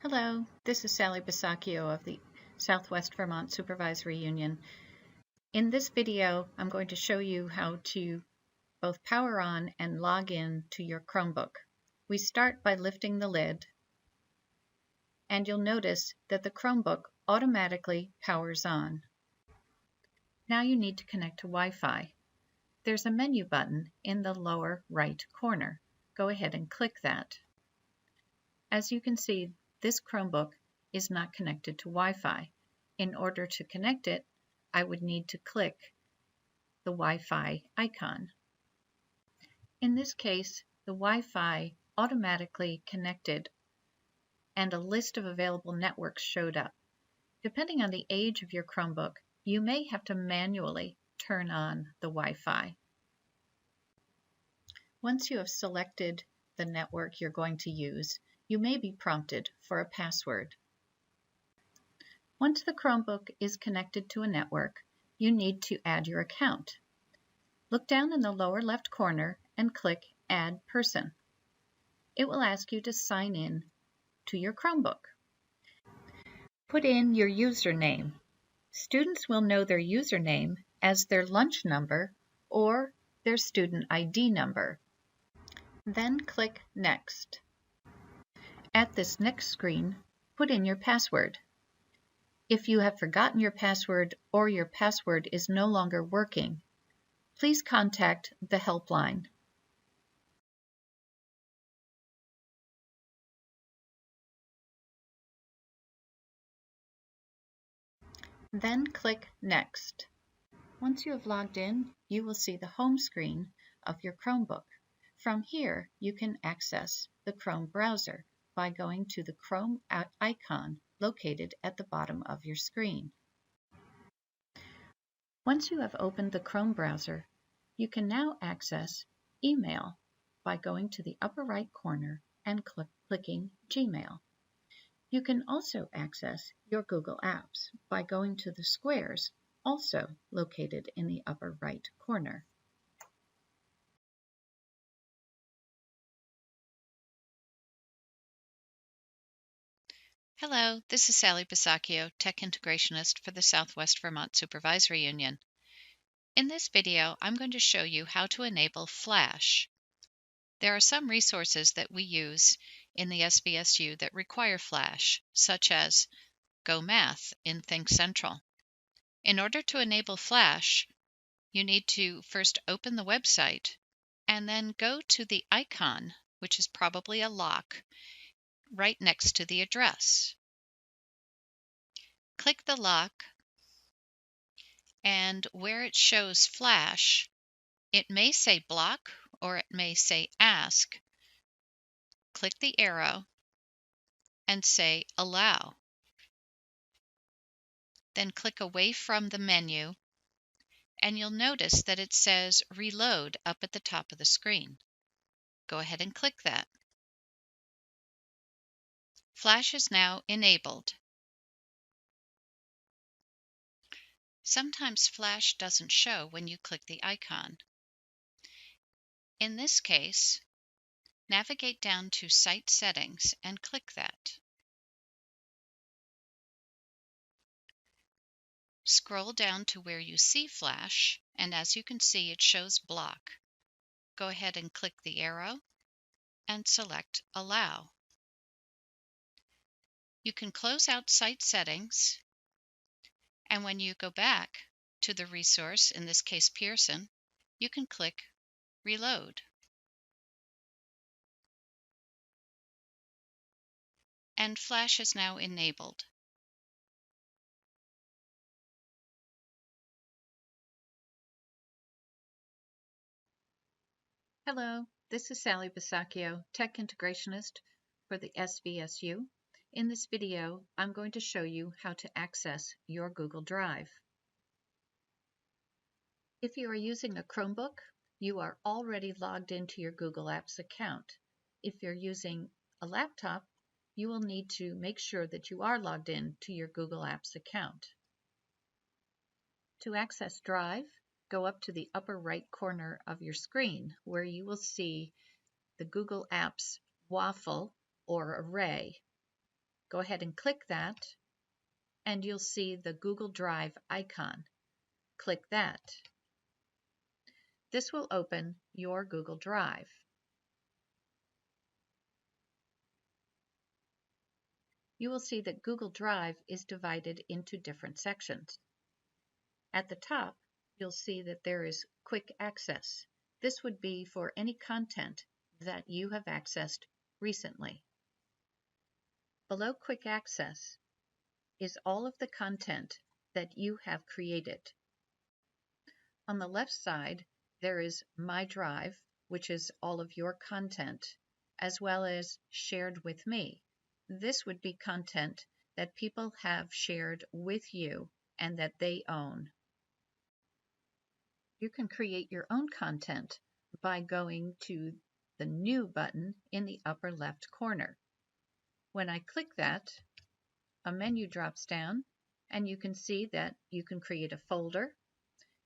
Hello, this is Sally Bisacchio of the Southwest Vermont Supervisory Union. In this video, I'm going to show you how to both power on and log in to your Chromebook. We start by lifting the lid, and you'll notice that the Chromebook automatically powers on. Now you need to connect to Wi-Fi. There's a menu button in the lower right corner. Go ahead and click that. As you can see, this Chromebook is not connected to Wi-Fi. In order to connect it, I would need to click the Wi-Fi icon. In this case, the Wi-Fi automatically connected and a list of available networks showed up. Depending on the age of your Chromebook, you may have to manually turn on the Wi-Fi. Once you have selected the network you're going to use, you may be prompted for a password. Once the Chromebook is connected to a network, you need to add your account. Look down in the lower left corner and click Add Person. It will ask you to sign in to your Chromebook. Put in your username. Students will know their username as their lunch number or their student ID number. Then click Next. At this next screen, put in your password. If you have forgotten your password or your password is no longer working, please contact the helpline. Then click Next. Once you have logged in, you will see the home screen of your Chromebook. From here, you can access the Chrome browser by going to the Chrome icon located at the bottom of your screen. Once you have opened the Chrome browser, you can now access email by going to the upper right corner and clicking Gmail. You can also access your Google Apps by going to the squares, also located in the upper right corner. Hello, this is Sally Bisacchio, Tech Integrationist for the Southwest Vermont Supervisory Union. In this video, I'm going to show you how to enable Flash. There are some resources that we use in the SVSU that require Flash, such as Go Math in Think Central. In order to enable Flash, you need to first open the website and then go to the icon, which is probably a lock, right next to the address. Click the lock, and where it shows Flash, it may say block or it may say ask. Click the arrow and say allow. Then click away from the menu and you'll notice that it says reload up at the top of the screen. Go ahead and click that. Flash is now enabled. Sometimes Flash doesn't show when you click the icon. In this case, navigate down to Site Settings and click that. Scroll down to where you see Flash, and as you can see, it shows block. Go ahead and click the arrow and select Allow. You can close out Site Settings, and when you go back to the resource, in this case Pearson, you can click Reload. And Flash is now enabled. Hello, this is Sally Bisacchio, Tech Integrationist for the SVSU. In this video, I'm going to show you how to access your Google Drive. If you are using a Chromebook, you are already logged into your Google Apps account. If you're using a laptop, you will need to make sure that you are logged in to your Google Apps account. To access Drive, go up to the upper right corner of your screen where you will see the Google Apps waffle or array. Go ahead and click that, and you'll see the Google Drive icon. Click that. This will open your Google Drive. You will see that Google Drive is divided into different sections. At the top, you'll see that there is Quick Access. This would be for any content that you have accessed recently. Below Quick Access is all of the content that you have created. On the left side, there is My Drive, which is all of your content, as well as Shared with Me. This would be content that people have shared with you and that they own. You can create your own content by going to the New button in the upper left corner. When I click that, a menu drops down, and you can see that you can create a folder,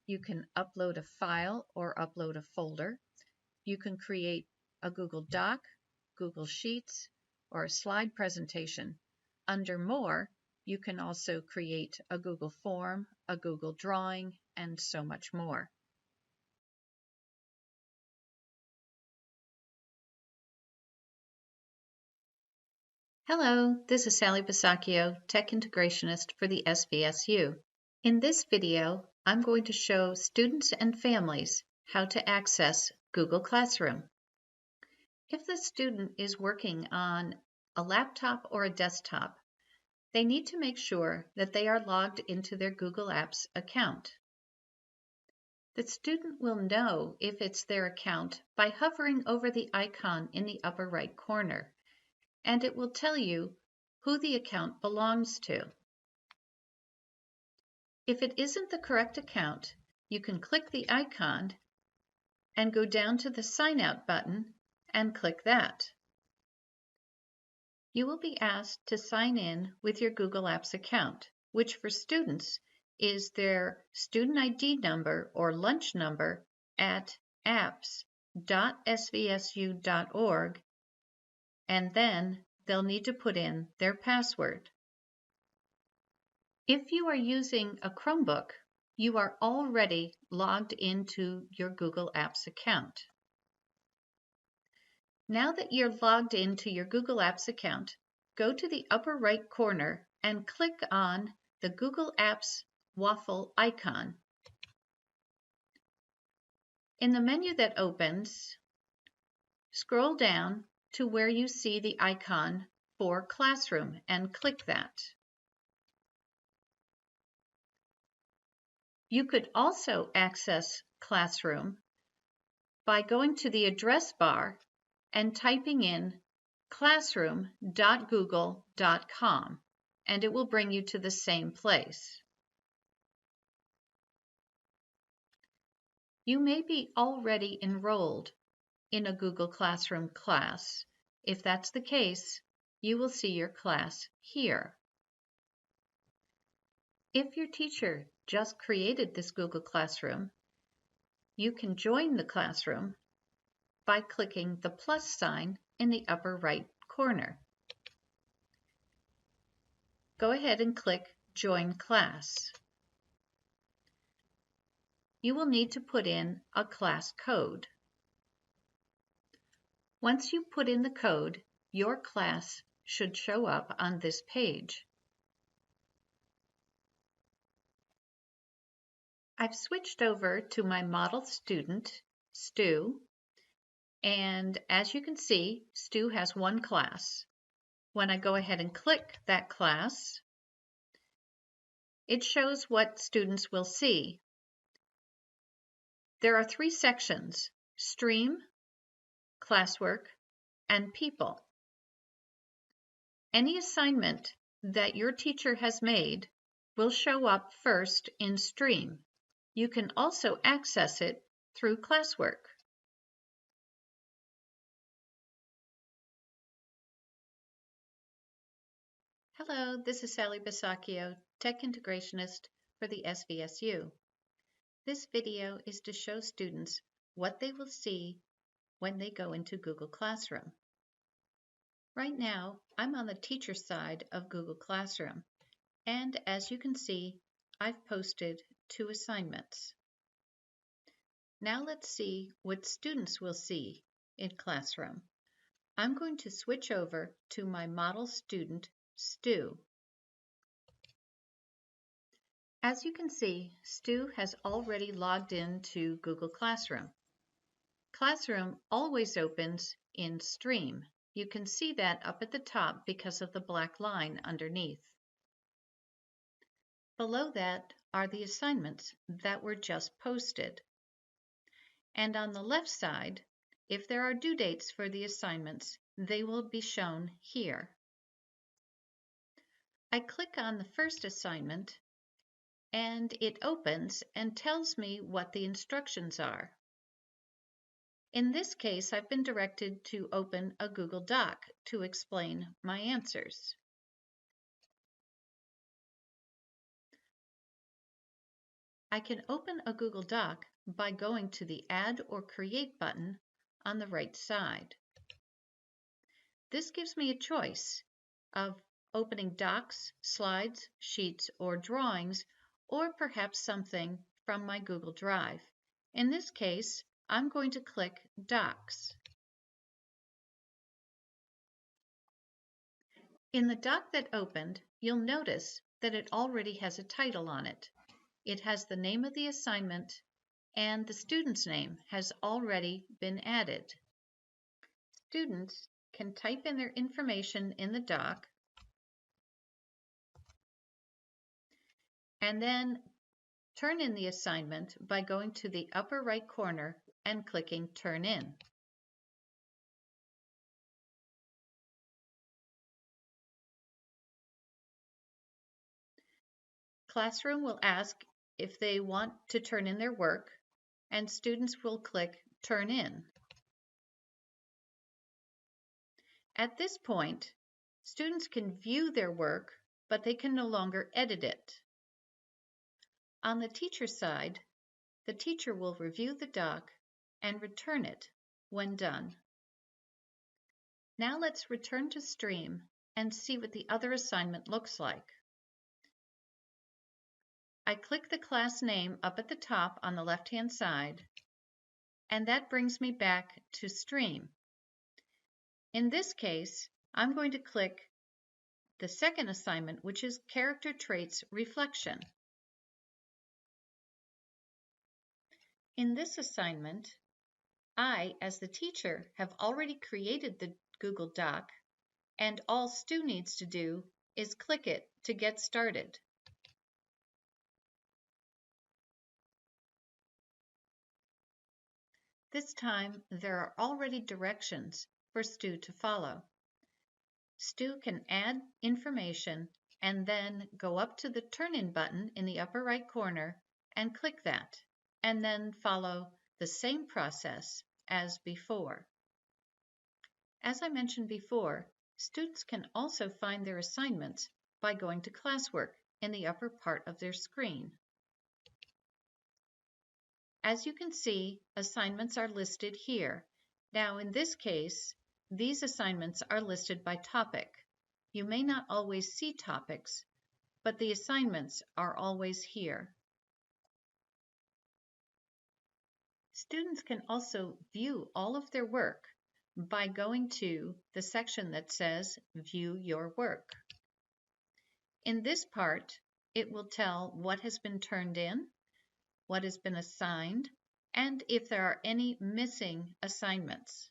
you can upload a file or upload a folder, you can create a Google Doc, Google Sheets, or a slide presentation. Under More, you can also create a Google Form, a Google Drawing, and so much more. Hello, this is Sally Bisacchio, Tech Integrationist for the SVSU. In this video, I'm going to show students and families how to access Google Classroom. If the student is working on a laptop or a desktop, they need to make sure that they are logged into their Google Apps account. The student will know if it's their account by hovering over the icon in the upper right corner, and it will tell you who the account belongs to. If it isn't the correct account, you can click the icon and go down to the Sign Out button and click that. You will be asked to sign in with your Google Apps account, which for students is their student ID number or lunch number at apps.svsu.org, and then they'll need to put in their password. If you are using a Chromebook, you are already logged into your Google Apps account. Now that you're logged into your Google Apps account, go to the upper right corner and click on the Google Apps waffle icon. In the menu that opens, scroll down to where you see the icon for Classroom and click that. You could also access Classroom by going to the address bar and typing in classroom.google.com, and it will bring you to the same place. You may be already enrolled in a Google Classroom class. If that's the case, you will see your class here. If your teacher just created this Google Classroom, you can join the classroom by clicking the plus sign in the upper right corner. Go ahead and click Join Class. You will need to put in a class code. Once you put in the code, your class should show up on this page. I've switched over to my model student, Stu, and as you can see, Stu has one class. When I go ahead and click that class, it shows what students will see. There are three sections: Stream, Classwork, and People. Any assignment that your teacher has made will show up first in Stream. You can also access it through Classwork. Hello, this is Sally Bisacchio, Tech Integrationist for the SVSU. This video is to show students what they will see when they go into Google Classroom. Right now, I'm on the teacher side of Google Classroom, and as you can see, I've posted 2 assignments. Now let's see what students will see in Classroom. I'm going to switch over to my model student, Stu. As you can see, Stu has already logged into Google Classroom. Classroom always opens in Stream. You can see that up at the top because of the black line underneath. Below that are the assignments that were just posted. And on the left side, if there are due dates for the assignments, they will be shown here. I click on the first assignment and it opens and tells me what the instructions are. In this case, I've been directed to open a Google Doc to explain my answers. I can open a Google Doc by going to the Add or Create button on the right side. This gives me a choice of opening docs, slides, sheets, or drawings, or perhaps something from my Google Drive. In this case, I'm going to click Docs. In the doc that opened, you'll notice that it already has a title on it. It has the name of the assignment, and the student's name has already been added. Students can type in their information in the doc and then turn in the assignment by going to the upper right corner and clicking Turn In. Classroom will ask if they want to turn in their work, and students will click Turn In. At this point, students can view their work, but they can no longer edit it. On the teacher side, the teacher will review the doc and return it when done. Now let's return to Stream and see what the other assignment looks like. I click the class name up at the top on the left-hand side, and that brings me back to Stream. In this case, I'm going to click the second assignment, which is Character Traits Reflection. In this assignment, I, as the teacher, have already created the Google Doc, and all Stu needs to do is click it to get started. This time, there are already directions for Stu to follow. Stu can add information and then go up to the Turn In button in the upper right corner and click that, and then follow the same process as before. As I mentioned before, students can also find their assignments by going to Classwork in the upper part of their screen. As you can see, assignments are listed here. Now, in this case, these assignments are listed by topic. You may not always see topics, but the assignments are always here. Students can also view all of their work by going to the section that says View Your Work. In this part, it will tell what has been turned in, what has been assigned, and if there are any missing assignments.